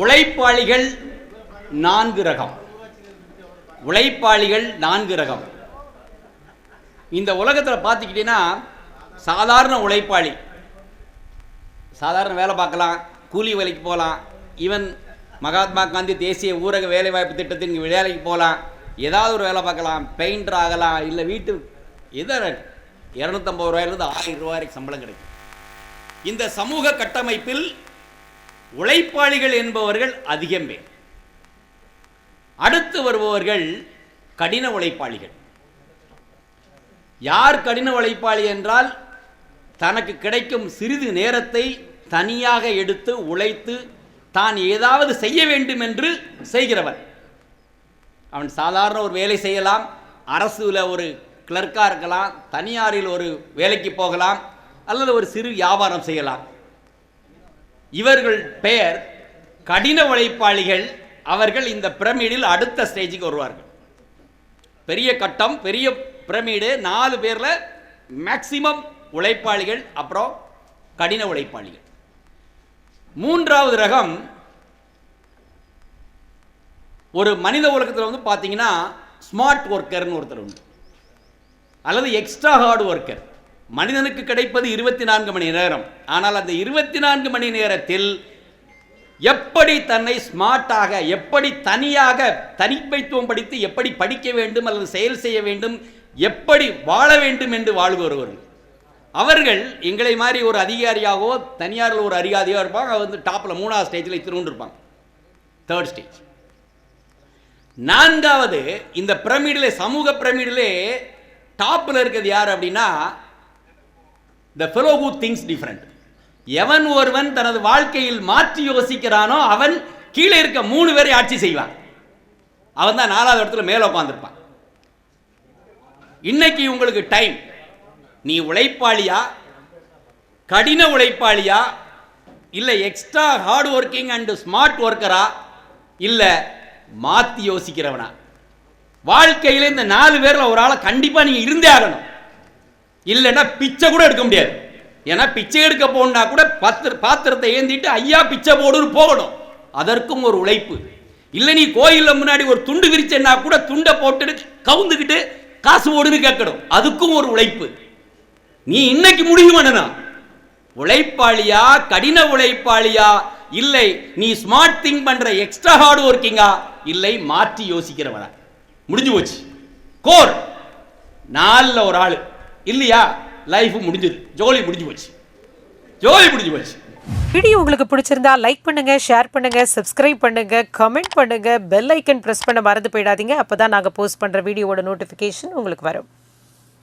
உழைப்பாளிகள் 4 ரகம். உழைப்பாளிகள் 4 ரகம். இந்த உலகத்தில் பார்த்துக்கிட்டீங்கன்னா சாதாரண உழைப்பாளி, சாதாரண வேலை பார்க்கலாம், கூலி வேலைக்கு போகலாம், ஈவன் மகாத்மா காந்தி தேசிய ஊரக வேலைவாய்ப்பு திட்டத்தின் வேலைக்கு போகலாம், ஏதாவது ஒரு வேலை பார்க்கலாம், பெயிண்டர் ஆகலாம், இல்லை வீட்டு எதோ 250 ரூபாயிலிருந்து 1000 ரூபாய் வரைக்கும் சம்பளம் கிடைக்கும். இந்த சமூக கட்டமைப்பில் உழைப்பாளிகள் என்பவர்கள் அதிகம் பேர். அடுத்து வருபவர்கள் கடின உழைப்பாளிகள். யார் கடின உழைப்பாளி என்றால், தனக்கு கிடைக்கும் சிறிது நேரத்தை தனியாக எடுத்து உழைத்து தான் ஏதாவது செய்ய வேண்டும் என்று செய்கிறவன். அவன் சாதாரண ஒரு வேலை செய்யலாம், அரசுல ஒரு கிளர்க்காக இருக்கலாம், தனியாரில் ஒரு வேலைக்கு போகலாம், அல்லது ஒரு சிறு வியாபாரம் செய்யலாம். இவர்கள் பெயர் கடின உழைப்பாளிகள். அவர்கள் இந்த பிரமிடில் அடுத்த ஸ்டேஜுக்கு வருவார்கள். பெரிய கட்டம், பெரிய பிரமிடு, 4 பேரில் மேக்சிமம் உழைப்பாளிகள், அப்புறம் கடின உழைப்பாளிகள். 3வது ரகம், ஒரு மனித உலகத்தில் வந்து பார்த்தீங்கன்னா ஸ்மார்ட் ஒர்க்கர்னு ஒருத்தர் உண்டு, அல்லது எக்ஸ்ட்ரா ஹார்ட் ஒர்க்கர். மனிதனுக்கு கிடைப்பது 24 மணி நேரம். ஆனால் அந்த 24 மணி நேரத்தில் எப்படி தன்னை ஸ்மார்ட்டாக, எப்படி தனியாக தனிப்பைத்துவம் படித்து எப்படி படிக்க வேண்டும் அல்லது செயல் செய்ய வேண்டும், எப்படி வாழ வேண்டும் என்று வாழ்பவர்கள். அவர்கள் எங்களை மாதிரி ஒரு அதிகாரியாகவோ தனியாரில் ஒரு அதிகாரியாக இருப்பாங்க. அவங்க வந்து டாப்பில் 3வது ஸ்டேஜில் திரும்ப இருப்பாங்க, 3rd ஸ்டேஜ். 4வது இந்த பிரமிடிலே, சமூக பிரமிடிலே டாப்பில் இருக்கிறது யார் அப்படின்னா, the fellow who thinks different. எவன் ஒருவன் தனது வாழ்க்கையில் மாற்றி யோசிக்கிறானோ அவன் கீழே இருக்க 3 பேரை ஆட்சி செய்வான். அவன் தான் 4வது இடத்துல மேலே உட்காந்துருப்பான். இன்னைக்கு உங்களுக்கு டைம், நீ உழைப்பாளியா, கடின உழைப்பாளியா, இல்லை extra hard working and smart ஒர்க்கரா, இல்லை மாற்றி யோசிக்கிறவனா? வாழ்க்கையில் இந்த 4 பேரில் ஒரு ஆளை கண்டிப்பாக நீங்கள் இருந்தே ஆகணும். இல்லைன்னா பிச்சை கூட எடுக்க முடியாது. ஏன்னா பிச்சை எடுக்க போனா கூட பாத்திரத்தை ஏந்திட்டு ஐயா பிச்சை போடுன்னு போகணும். அதற்கும் ஒரு உழைப்பு. இல்லை நீ கோயிலில் முன்னாடி ஒரு துண்டு விரிச்சேன்னா கூட துண்டை போட்டு கவுந்துக்கிட்டு காசு போடுன்னு கேட்கணும். அதுக்கும் ஒரு உழைப்பு. நீ இன்னைக்கு முடிவு பண்ணணும், உழைப்பாளியா, கடின உழைப்பாளியா, இல்லை நீ ஸ்மார்ட் திங்க் பண்ற எக்ஸ்ட்ரா ஹார்ட் ஒர்க்கிங்கா, இல்லை மாற்றி யோசிக்கிறவனா. முடிஞ்சு போச்சு. கோர் 4ல் ஒரு ஆளு இல்லையா, லைஃப் முடிஞ்சது, ஜோலி முடிஞ்சு போச்சு, ஜோலி முடிஞ்சு போச்சு. வீடியோ உங்களுக்கு பிடிச்சிருந்தா லைக் பண்ணுங்க, ஷேர் பண்ணுங்க, சப்ஸ்கிரைப் பண்ணுங்க, கமெண்ட் பண்ணுங்க, பெல் ஐக்கன் பிரஸ் பண்ண மறந்து போயிடாதீங்க. அப்பதான் நாங்க போஸ்ட் பண்ற வீடியோவோட நோட்டிபிகேஷன் உங்களுக்கு வரும்.